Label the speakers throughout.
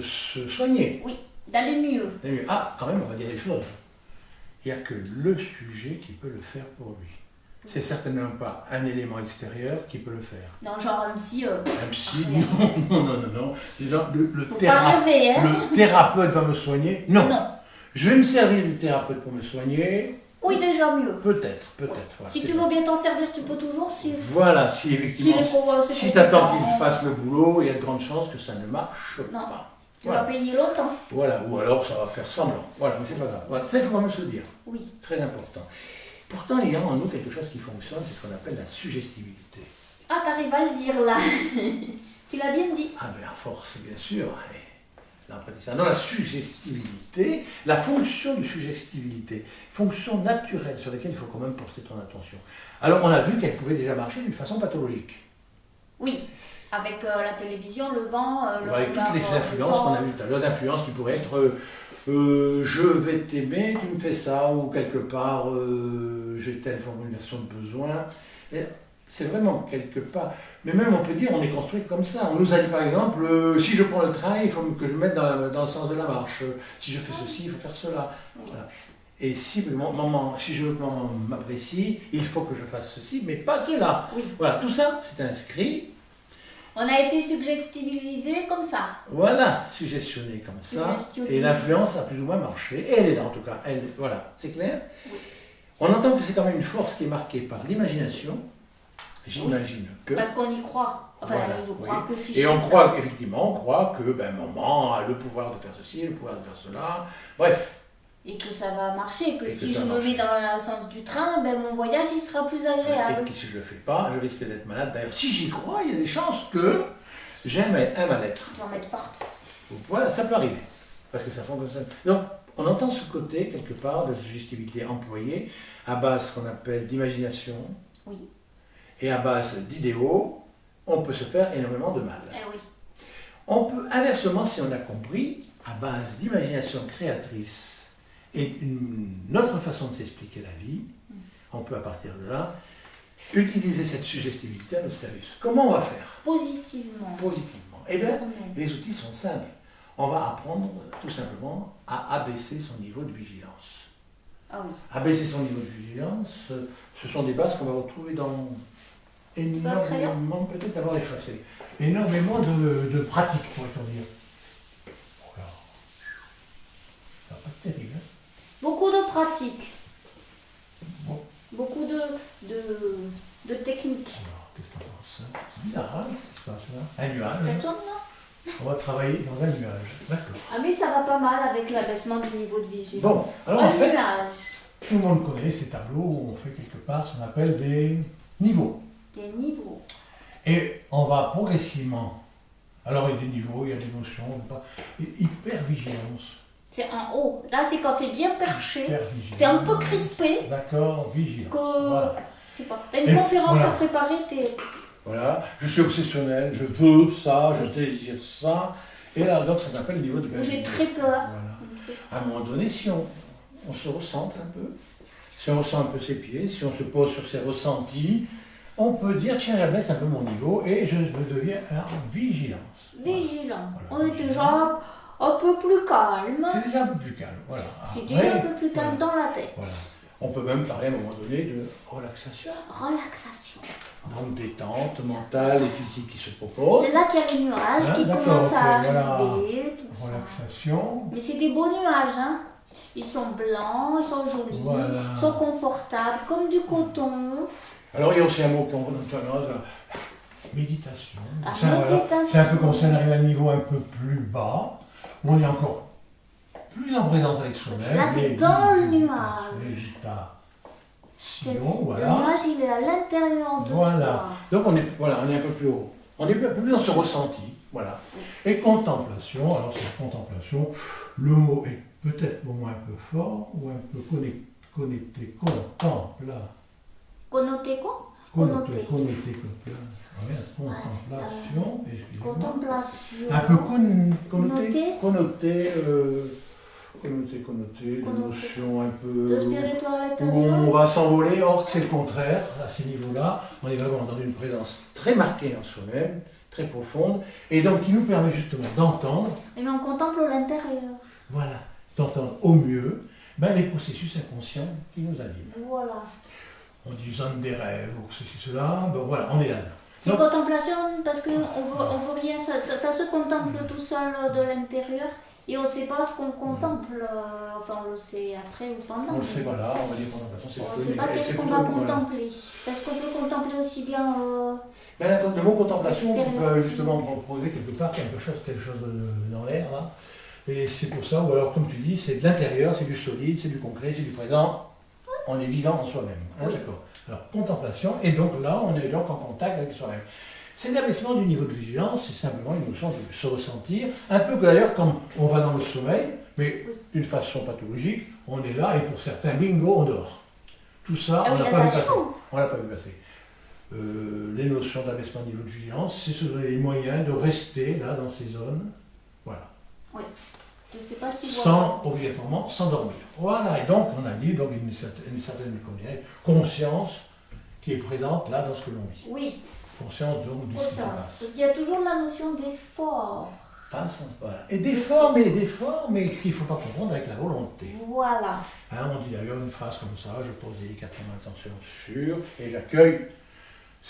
Speaker 1: se soigner.
Speaker 2: Oui, d'aller mieux.
Speaker 1: Ah, quand même, on va dire les choses. Il n'y a que le sujet qui peut le faire pour lui. C'est certainement pas un élément extérieur qui peut le faire.
Speaker 2: Non, genre un psy.
Speaker 1: Un psy, non. Genre,
Speaker 2: Pas rêver, hein.
Speaker 1: le thérapeute va me soigner. Non.
Speaker 2: Non.
Speaker 1: Je vais me servir du thérapeute pour me soigner.
Speaker 2: Oui, déjà mieux.
Speaker 1: Peut-être.
Speaker 2: Ouais.
Speaker 1: Voilà,
Speaker 2: Si tu veux bien t'en servir, tu peux toujours.
Speaker 1: Voilà, si effectivement, si tu attends qu'il fasse le boulot, il y a de grandes chances que ça ne marche pas.
Speaker 2: Tu vas payer longtemps.
Speaker 1: Voilà, ou alors ça va faire semblant. Voilà, mais c'est pas grave. Voilà, ça, il faut quand même se le dire.
Speaker 2: Oui.
Speaker 1: Très important. Pourtant, il y a en nous quelque chose qui fonctionne, c'est ce qu'on appelle la suggestibilité.
Speaker 2: Ah, t'arrives à le dire là. Tu l'as bien dit.
Speaker 1: Ah, mais la force, bien sûr. L'apprentissage. Non, la suggestibilité, la fonction de suggestibilité, fonction naturelle sur laquelle il faut quand même porter ton attention. Alors, on a vu qu'elle pouvait déjà marcher d'une façon pathologique.
Speaker 2: Oui, avec la télévision, le vent, le
Speaker 1: avec
Speaker 2: regard,
Speaker 1: toutes les influences qu'on a vues tout à l'heure, influences qui pourraient être je vais t'aimer, tu me fais ça, ou quelque part j'ai telle formulation de besoin. C'est vraiment quelque part. Mais même on peut dire on est construit comme ça. On nous a dit par exemple si je prends le train, il faut que je me mette dans le sens de la marche. Si je fais ceci, il faut faire cela. Voilà. Et si si je veux que maman m'apprécie, il faut que je fasse ceci, mais pas cela.
Speaker 2: Oui.
Speaker 1: Voilà, tout ça, c'est inscrit.
Speaker 2: On a été suggestibilisé comme ça.
Speaker 1: Voilà, suggestionné comme ça. Et l'influence a plus ou moins marché. Et elle est là en tout cas. Voilà, c'est clair.
Speaker 2: Oui.
Speaker 1: On entend que c'est quand même une force qui est marquée par l'imagination. J'imagine que.
Speaker 2: Parce qu'on y croit. Enfin,
Speaker 1: voilà,
Speaker 2: je crois que si
Speaker 1: et
Speaker 2: je
Speaker 1: on
Speaker 2: fais
Speaker 1: croit, effectivement, on croit que maman a le pouvoir de faire ceci, le pouvoir de faire cela. Bref.
Speaker 2: Et que ça va marcher, que si je me
Speaker 1: marche.
Speaker 2: mets dans le sens du train, mon voyage il sera plus agréable.
Speaker 1: Et que si je ne le fais pas, je risque d'être malade. D'ailleurs, si j'y crois, il y a des chances que j'aime un mal-être.
Speaker 2: J'en mets partout.
Speaker 1: Voilà, ça peut arriver. Parce que ça fonctionne. Donc, on entend ce côté, quelque part, de suggestibilité employée à base qu'on appelle d'imagination.
Speaker 2: Oui.
Speaker 1: Et à base d'idéaux, on peut se faire énormément de mal.
Speaker 2: Eh oui.
Speaker 1: On peut, inversement, si on a compris, à base d'imagination créatrice et une autre façon de s'expliquer la vie, on peut à partir de là utiliser cette suggestibilité à notre service. Comment on va faire?
Speaker 2: Positivement.
Speaker 1: Positivement. Eh bien, les outils sont simples. On va apprendre tout simplement à abaisser son niveau de vigilance.
Speaker 2: Ah oui.
Speaker 1: Abaisser son niveau de vigilance, ce sont des bases qu'on va retrouver dans énormément, peut-être avoir effacé, énormément de pratiques, pourrait-on dire. Voilà. Ça va pas être terrible. Hein?
Speaker 2: Beaucoup de pratiques.
Speaker 1: Bon.
Speaker 2: Beaucoup de techniques.
Speaker 1: Alors, qu'est-ce que t'en penses? C'est bizarre, hein, ce qui se passe là. Un nuage.
Speaker 2: Ça tourne là?
Speaker 1: On va travailler dans un nuage. D'accord.
Speaker 2: Ah mais ça va pas mal avec l'abaissement du niveau de vigilance.
Speaker 1: Bon, alors en fait,
Speaker 2: nuage.
Speaker 1: tout le monde connaît ces tableaux où on fait quelque part ce qu'on appelle des niveaux.
Speaker 2: Des niveaux.
Speaker 1: Et on va progressivement. Alors il y a des niveaux, il y a des notions, hypervigilance.
Speaker 2: C'est en haut. Là, c'est quand tu es bien perché.
Speaker 1: Hypervigilance.
Speaker 2: Tu es un peu crispé.
Speaker 1: D'accord, vigilance. Voilà.
Speaker 2: Je sais pas. Tu as une conférence à préparer,
Speaker 1: Voilà, je suis obsessionnel, je veux ça, je désire ça. Et là, donc, ça s'appelle le niveau de
Speaker 2: vigilance. J'ai très peur.
Speaker 1: Voilà. À un moment donné, si on se ressent un peu, si on ressent un peu ses pieds, si on se pose sur ses ressentis, on peut dire, tiens, j'abaisse un peu mon niveau et je deviens en vigilance.
Speaker 2: Vigilant.
Speaker 1: Voilà,
Speaker 2: on est déjà un peu plus calme.
Speaker 1: C'est déjà un peu plus calme, voilà.
Speaker 2: C'est déjà un peu plus calme dans la tête.
Speaker 1: Voilà. On peut même parler à un moment donné de relaxation.
Speaker 2: Relaxation.
Speaker 1: Donc détente mentale et physique qui se proposent.
Speaker 2: C'est là qu'il y a les nuages qui commencent à arriver.
Speaker 1: Voilà. Relaxation.
Speaker 2: Mais c'est des beaux nuages, hein. Ils sont blancs, ils sont jolis, ils sont confortables, comme du coton.
Speaker 1: Alors il y a aussi un mot qu'on entend, la méditation.
Speaker 2: Méditation.
Speaker 1: C'est un peu comme si on arrive à un niveau un peu plus bas, où on est encore plus en présence avec soi-même.
Speaker 2: Là, tu es dans le nuage.
Speaker 1: Voilà.
Speaker 2: Le nuage, il est à l'intérieur de toi.
Speaker 1: Donc on est un peu plus haut. On est un peu plus dans ce ressenti. Voilà. Et contemplation, alors c'est contemplation, le mot est peut-être au moins un peu fort ou un peu connecté,
Speaker 2: Connoté quoi?
Speaker 1: Connoté. Contemplation. Un peu connoté, des notions un peu.
Speaker 2: De spiritualité.
Speaker 1: Où on va s'envoler, or c'est le contraire, à ces niveaux-là. On est vraiment dans une présence très marquée en soi-même, très profonde, et donc qui nous permet justement d'entendre.
Speaker 2: Mais on contemple l'intérieur.
Speaker 1: Voilà, d'entendre au mieux les processus inconscients qui nous animent.
Speaker 2: Voilà.
Speaker 1: On dit zone des rêves, ou ceci, cela, voilà, on est là.
Speaker 2: C'est une contemplation parce qu'on veut rien, ça se contemple tout seul de l'intérieur et on ne sait pas ce qu'on contemple, enfin on le sait après ou pendant.
Speaker 1: On le sait, voilà, on va dire contemplation,
Speaker 2: on ne sait pas qu'est-ce qu'on va contempler. Est-ce qu'on peut contempler aussi bien
Speaker 1: le mot contemplation, on peut justement proposer quelque part quelque chose dans l'air, là. Et c'est pour ça, ou alors comme tu dis, c'est de l'intérieur, c'est du solide, c'est du concret, c'est du présent. On est vivant en soi-même. Hein, oui. D'accord. Alors, contemplation, et donc là, on est donc en contact avec soi-même. C'est l'abaissement du niveau de vigilance, c'est simplement une notion de se ressentir, un peu que d'ailleurs, comme on va dans le sommeil, mais d'une façon pathologique, on est là, et pour certains, bingo, on dort. Tout ça, on n'a pas vu passer. On l'a pas vu passer. Les notions d'abaissement du niveau de vigilance, c'est les moyens de rester là, dans ces zones. Voilà.
Speaker 2: Oui. Je sais pas si
Speaker 1: obligatoirement s'endormir. Voilà, et donc on a dit donc une certaine conscience qui est présente là dans ce que l'on vit.
Speaker 2: Oui.
Speaker 1: Conscience donc de ce qui se passe.
Speaker 2: Il y a toujours la notion d'effort.
Speaker 1: Voilà. Et d'effort, mais qu'il ne faut pas confondre avec la volonté.
Speaker 2: Voilà.
Speaker 1: Hein, on dit d'ailleurs une phrase comme ça, je pose délicatement l'attention sur et j'accueille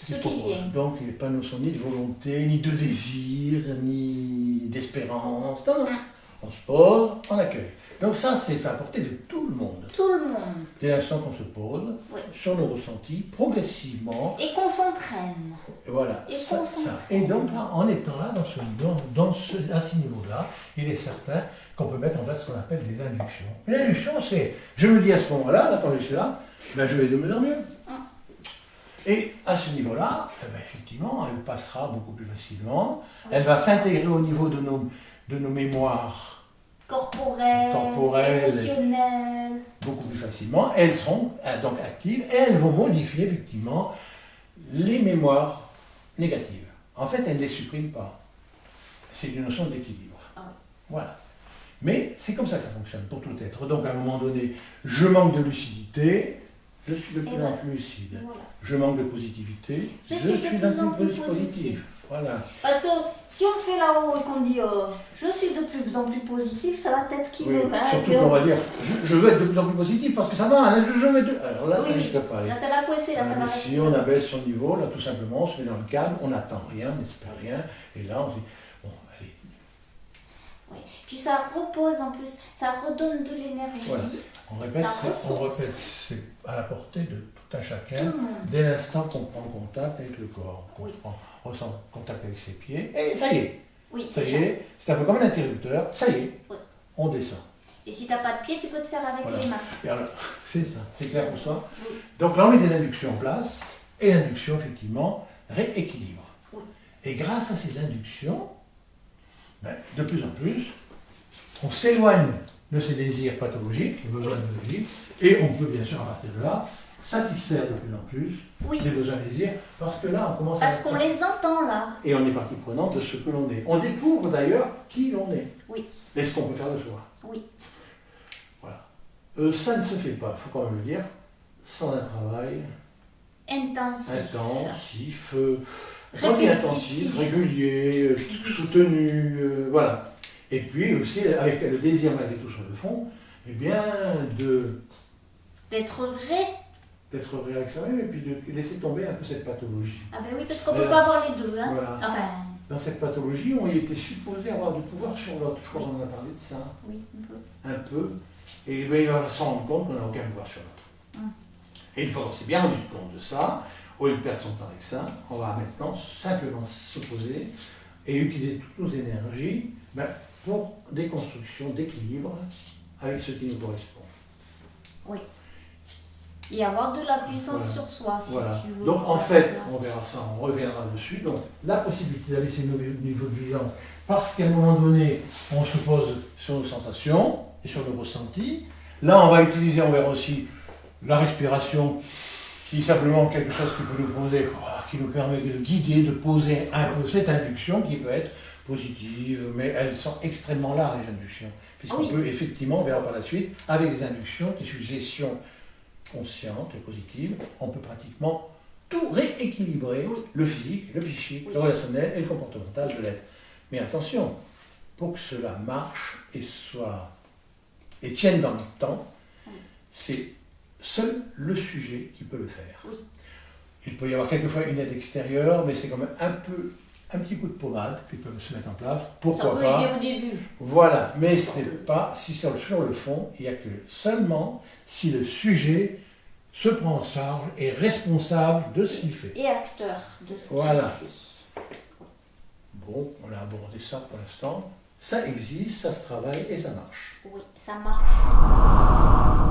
Speaker 1: ce qui vient. Donc il n'y a pas notion ni de volonté, ni de désir, ni d'espérance. Non, non. On se pose, on accueille. Donc ça, c'est à la portée de tout le monde.
Speaker 2: Tout le monde.
Speaker 1: Dès l'instant qu'on se pose, sur nos ressentis, progressivement.
Speaker 2: Et qu'on s'entraîne.
Speaker 1: Voilà. Et donc, là, en étant là, à ce niveau-là, il est certain qu'on peut mettre en place ce qu'on appelle des inductions. Une induction, c'est, je me dis à ce moment-là, quand je suis là, je vais de mieux en mieux. Et à ce niveau-là, effectivement, elle passera beaucoup plus facilement. Elle va s'intégrer au niveau de nos mémoires corporelles,
Speaker 2: émotionnelles,
Speaker 1: beaucoup plus facilement. Elles sont donc actives et elles vont modifier effectivement les mémoires négatives. En fait, elles ne les suppriment pas. C'est une notion d'équilibre. Voilà. Mais c'est comme ça que ça fonctionne pour tout être. Donc à un moment donné, je manque de lucidité, je suis de plus en plus lucide. Voilà. Je manque de positivité, je suis de plus en plus positif. Voilà.
Speaker 2: Parce que si on fait là-haut et qu'on dit je suis de plus en plus positif, c'est la tête qui veut.
Speaker 1: Surtout qu'on va dire je veux être de plus en plus positif parce que ça va, hein, je veux être. Alors là, ça ne risque pas.
Speaker 2: Là, ça va coincer, là, ça va.
Speaker 1: Si on abaisse son niveau, là, tout simplement, on se met dans le calme, on n'attend rien, on n'espère rien, et là, on se dit bon, allez.
Speaker 2: Oui. Puis ça repose en plus, ça redonne de l'énergie.
Speaker 1: Voilà. On répète, c'est à la portée de tout un chacun, dès l'instant qu'on prend contact avec le corps, qu'on ressent contact avec ses pieds, et ça y est.
Speaker 2: Oui,
Speaker 1: ça y est, c'est un peu comme un interrupteur, ça y est, on descend.
Speaker 2: Et si tu n'as pas de pied, tu peux te faire avec les mains.
Speaker 1: Et alors, c'est ça, c'est clair pour soi. Oui. Donc là, on met des inductions en place, et l'induction, effectivement, rééquilibre. Oui. Et grâce à ces inductions, de plus en plus, on s'éloigne de ces désirs pathologiques, les besoins de vie, et on peut bien sûr, à partir de là, satisfaire de plus en plus les besoins et désirs, parce que là, on commence
Speaker 2: parce qu'on les entend là.
Speaker 1: Et on est partie prenante de ce que l'on est. On découvre d'ailleurs qui l'on est.
Speaker 2: Oui.
Speaker 1: Et ce qu'on peut faire de soi.
Speaker 2: Oui.
Speaker 1: Voilà. Ça ne se fait pas, il faut quand même le dire, sans un travail intensif, régulier, soutenu, voilà. Et puis aussi, avec le désir malgré tout sur le fond, eh bien,
Speaker 2: d'être vrai
Speaker 1: avec soi-même et puis de laisser tomber un peu cette pathologie.
Speaker 2: Ah ben oui, parce qu'on ne peut pas avoir les deux. Hein.
Speaker 1: Voilà.
Speaker 2: Enfin...
Speaker 1: Dans cette pathologie, on était supposé avoir du pouvoir sur l'autre. Je crois qu'on en a parlé de ça.
Speaker 2: Oui, un peu.
Speaker 1: Un peu. Et il va s'en rendre compte qu'on n'a aucun pouvoir sur l'autre. Et une fois qu'on s'est bien rendu compte de ça, au lieu de perdre son temps avec ça, on va maintenant simplement s'opposer et utiliser toutes nos énergies pour des constructions d'équilibre avec ce qui nous correspond.
Speaker 2: Oui. Et avoir de la puissance sur soi. Si tu veux.
Speaker 1: Donc en fait, on verra ça, on reviendra dessus. Donc la possibilité d'abaisser nos niveaux de vigilance, parce qu'à un moment donné, on se pose sur nos sensations et sur nos ressentis. Là, on va utiliser, on verra aussi la respiration, qui est simplement quelque chose qui peut nous poser, qui nous permet de guider, de poser un peu cette induction qui peut être positive, mais elles sont extrêmement larges, les inductions. Puisqu'on peut effectivement, on verra par la suite, avec des inductions, des suggestions conscientes et positives, on peut pratiquement tout rééquilibrer,
Speaker 2: Oui.
Speaker 1: le physique, le psychique,
Speaker 2: Oui.
Speaker 1: le relationnel et le comportemental de l'être. Mais attention, pour que cela marche et tienne dans le temps,
Speaker 2: Oui.
Speaker 1: c'est seul le sujet qui peut le faire.
Speaker 2: Oui.
Speaker 1: Il peut y avoir quelquefois une aide extérieure, mais c'est quand même un petit coup de pommade qui peut se mettre en place.
Speaker 2: Ça
Speaker 1: Pourquoi
Speaker 2: peut
Speaker 1: pas?
Speaker 2: aider au début.
Speaker 1: Voilà, mais c'est pas si sur le fond, il n'y a que seulement si le sujet se prend en charge et est responsable de ce qu'il fait.
Speaker 2: Et acteur de ce
Speaker 1: Voilà.
Speaker 2: qu'il fait.
Speaker 1: Bon, on a abordé ça pour l'instant. Ça existe, ça se travaille et ça marche.
Speaker 2: Oui, ça marche.